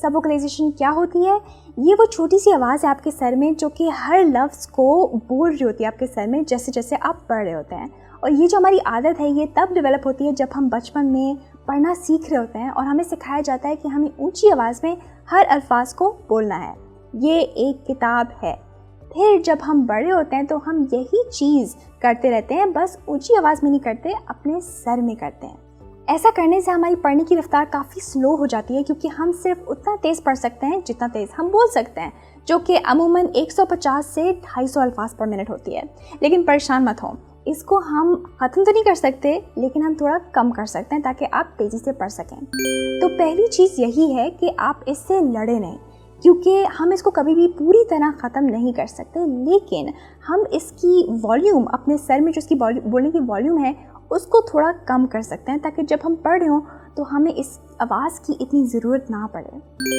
सबवोकलाइजेशन क्या होती है? ये वो छोटी सी आवाज़ है आपके सर में जो कि हर लफ्ज़ को बोल रही होती है आपके सर में जैसे जैसे आप पढ़ रहे होते हैं। और ये जो हमारी आदत है ये तब डेवलप होती है जब हम बचपन में पढ़ना सीख रहे होते हैं और हमें सिखाया जाता है कि हमें ऊंची आवाज़ में हर अल्फाज को बोलना है। ये एक किताब है। फिर जब हम बड़े होते हैं तो हम यही चीज़ करते रहते हैं, बस ऊंची आवाज़ में नहीं करते, अपने सर में करते हैं। ऐसा करने से हमारी पढ़ने की रफ्तार काफ़ी स्लो हो जाती है क्योंकि हम सिर्फ उतना तेज़ पढ़ सकते हैं जितना तेज़ हम बोल सकते हैं, जो कि अमूमन 150 से 250 अल्फाज पर मिनट होती है। लेकिन परेशान मत हो, इसको हम ख़त्म तो नहीं कर सकते, लेकिन हम थोड़ा कम कर सकते हैं ताकि आप तेज़ी से पढ़ सकें। तो पहली चीज़ यही है कि आप इससे लड़े नहीं, क्योंकि हम इसको कभी भी पूरी तरह ख़त्म नहीं कर सकते, लेकिन हम इसकी वॉल्यूम अपने सर में जो इसकी बोलने की वॉल्यूम है उसको थोड़ा कम कर सकते हैं ताकि जब हम पढ़ रहे हों तो हमें इस आवाज़ की इतनी ज़रूरत ना पड़े।